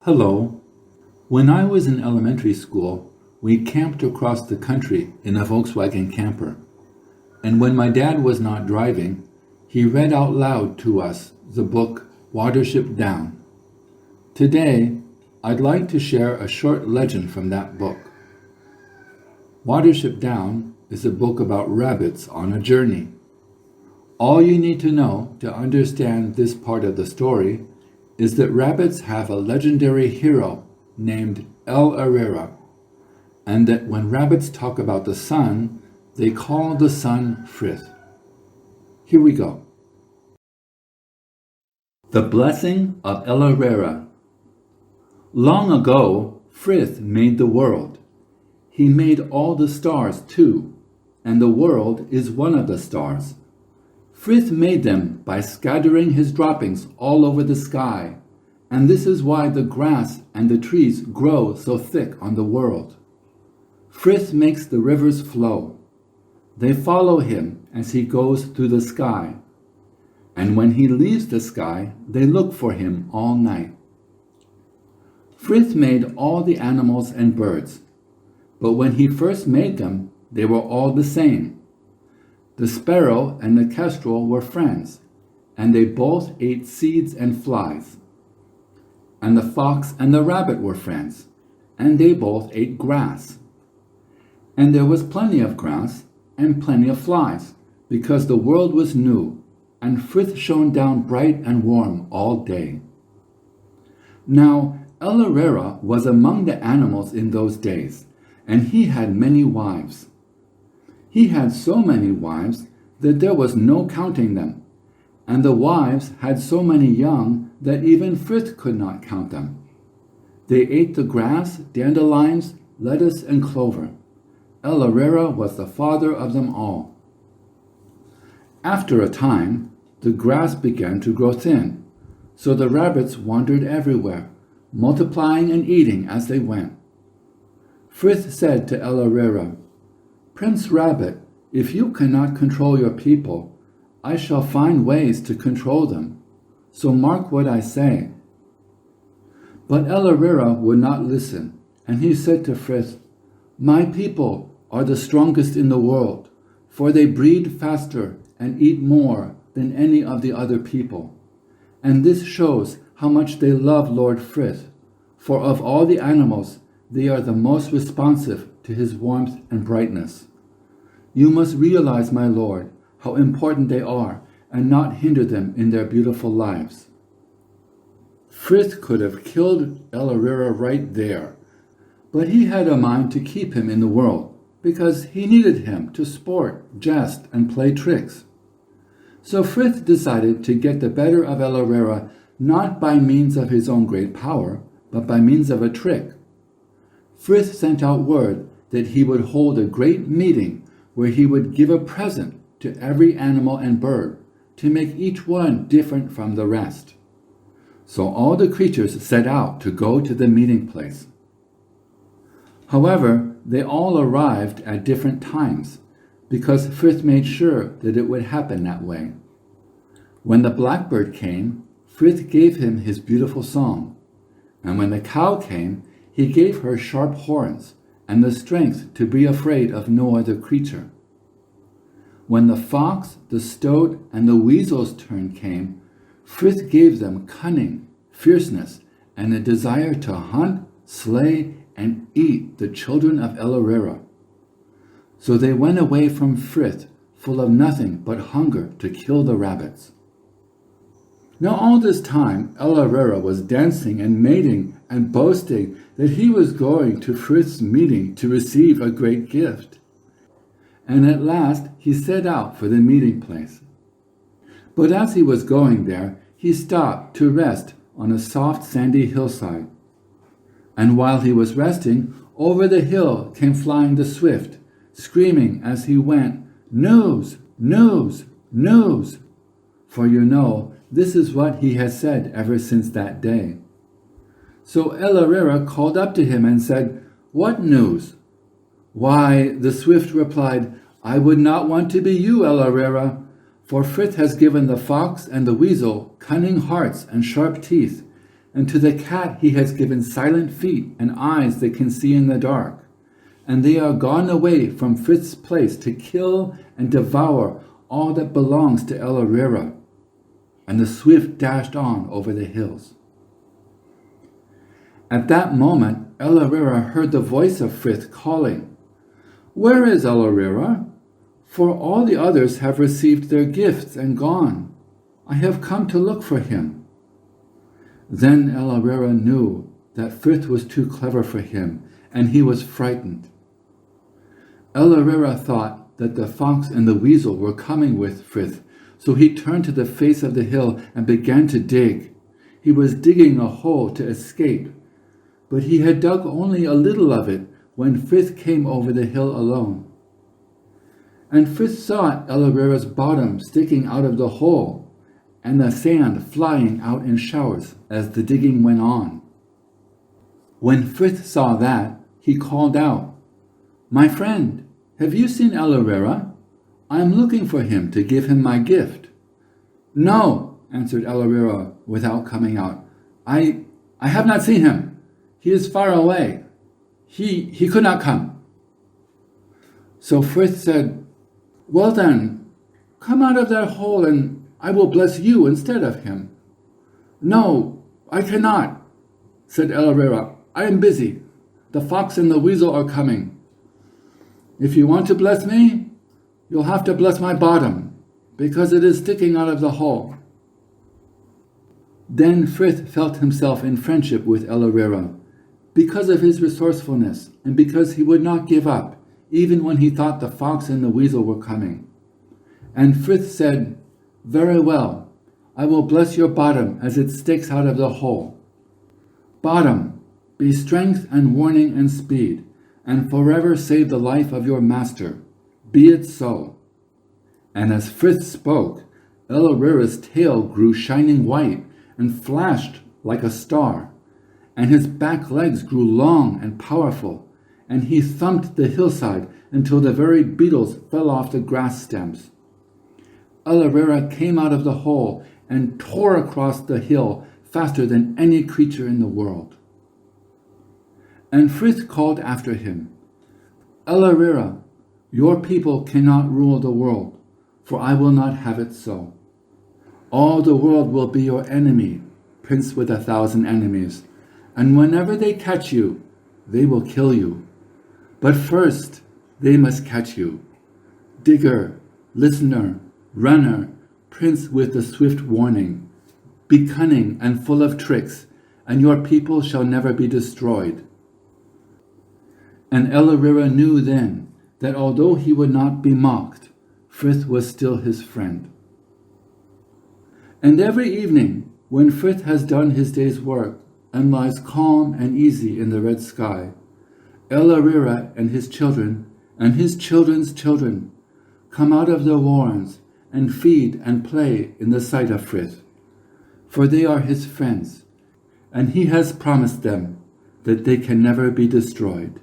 Hello. When I was in elementary school, we camped across the country in a Volkswagen camper. And when my dad was not driving, he read out loud to us the book Watership Down. Today, I'd like to share a short legend from that book. Watership Down is a book about rabbits on a journey. All you need to know to understand this part of the story is that rabbits have a legendary hero named El-Ahrairah, and that when rabbits talk about the sun, they call the sun Frith. Here we go. The Blessing of El-Ahrairah. Long ago, Frith made the world. He made all the stars too, and the world is one of the stars. Frith made them by scattering his droppings all over the sky, and this is why the grass and the trees grow so thick on the world. Frith makes the rivers flow. They follow him as he goes through the sky, and when he leaves the sky, they look for him all night. Frith made all the animals and birds, but when he first made them, they were all the same. The sparrow and the kestrel were friends, and they both ate seeds and flies. And the fox and the rabbit were friends, and they both ate grass. And there was plenty of grass and plenty of flies, because the world was new, and Frith shone down bright and warm all day. Now El-Ahrairah was among the animals in those days, and he had many wives. He had so many wives that there was no counting them, and the wives had so many young that even Frith could not count them. They ate the grass, dandelions, lettuce, and clover. El-Ahrairah was the father of them all. After a time, the grass began to grow thin, so the rabbits wandered everywhere, multiplying and eating as they went. Frith said to El-Ahrairah, "Prince Rabbit, if you cannot control your people, I shall find ways to control them. So mark what I say." But El-Ahrairah would not listen, and he said to Frith, "My people are the strongest in the world, for they breed faster and eat more than any of the other people. And this shows how much they love Lord Frith, for of all the animals, they are the most responsive to his warmth and brightness. You must realize, my lord, how important they are, and not hinder them in their beautiful lives." Frith could have killed El-Ahrairah right there, but he had a mind to keep him in the world, because he needed him to sport, jest, and play tricks. So Frith decided to get the better of El-Ahrairah not by means of his own great power, but by means of a trick. Frith sent out word that he would hold a great meeting where he would give a present to every animal and bird to make each one different from the rest. So all the creatures set out to go to the meeting place. However, they all arrived at different times, because Frith made sure that it would happen that way. When the blackbird came, Frith gave him his beautiful song, and when the cow came, he gave her sharp horns and the strength to be afraid of no other creature. When the fox, the stoat, and the weasel's turn came, Frith gave them cunning, fierceness, and a desire to hunt, slay, and eat the children of El-Ahrairah. So they went away from Frith, full of nothing but hunger to kill the rabbits. Now all this time El-Ahrairah was dancing and mating and boasting that he was going to Frith's meeting to receive a great gift. And at last he set out for the meeting place. But as he was going there, he stopped to rest on a soft sandy hillside. And while he was resting, over the hill came flying the swift, screaming as he went, "News! News! News!" For you know, this is what he has said ever since that day. So El-Ahrairah called up to him and said, "What news?" "Why," the swift replied, "I would not want to be you, El-Ahrairah, for Frith has given the fox and the weasel cunning hearts and sharp teeth, and to the cat he has given silent feet and eyes that can see in the dark. And they are gone away from Frith's place to kill and devour all that belongs to El-Ahrairah. And the swift dashed on over the hills. At that moment, El-Ahrairah heard the voice of Frith calling, "Where is El-Ahrairah? For all the others have received their gifts and gone. I have come to look for him." Then El-Ahrairah knew that Frith was too clever for him, and he was frightened. El-Ahrairah thought that the fox and the weasel were coming with Frith, so he turned to the face of the hill and began to dig. He was digging a hole to escape, but he had dug only a little of it when Frith came over the hill alone. And Frith saw El-Ahrairah's bottom sticking out of the hole, and the sand flying out in showers as the digging went on. When Frith saw that, he called out, "My friend, have you seen El-Ahrairah? I am looking for him to give him my gift." "No," answered El-Ahrairah without coming out. I have not seen him. He is far away. He could not come." So Frith said, "Well then, come out of that hole and I will bless you instead of him." "No, I cannot," said El-Ahrairah. "I am busy. The fox and the weasel are coming. If you want to bless me, you'll have to bless my bottom, because it is sticking out of the hole." Then Frith felt himself in friendship with El-Ahrairah, because of his resourcefulness and because he would not give up, even when he thought the fox and the weasel were coming. And Frith said, "Very well, I will bless your bottom as it sticks out of the hole. Bottom, be strength and warning and speed, and forever save the life of your master. Be it so." And as Frith spoke, El-Ahrairah's tail grew shining white and flashed like a star, and his back legs grew long and powerful, and he thumped the hillside until the very beetles fell off the grass stems. El-Ahrairah came out of the hole and tore across the hill faster than any creature in the world. And Frith called after him, "El-Ahrairah, your people cannot rule the world, for I will not have it so. All the world will be your enemy, prince with 1,000 enemies, and whenever they catch you, they will kill you. But first, they must catch you. Digger, listener, runner, prince with the swift warning. Be cunning and full of tricks, and your people shall never be destroyed." And El-Ahrairah knew then that although he would not be mocked, Frith was still his friend. And every evening, when Frith has done his day's work and lies calm and easy in the red sky, El-Ahrairah and his children and his children's children come out of their warrens and feed and play in the sight of Frith, for they are his friends, and he has promised them that they can never be destroyed.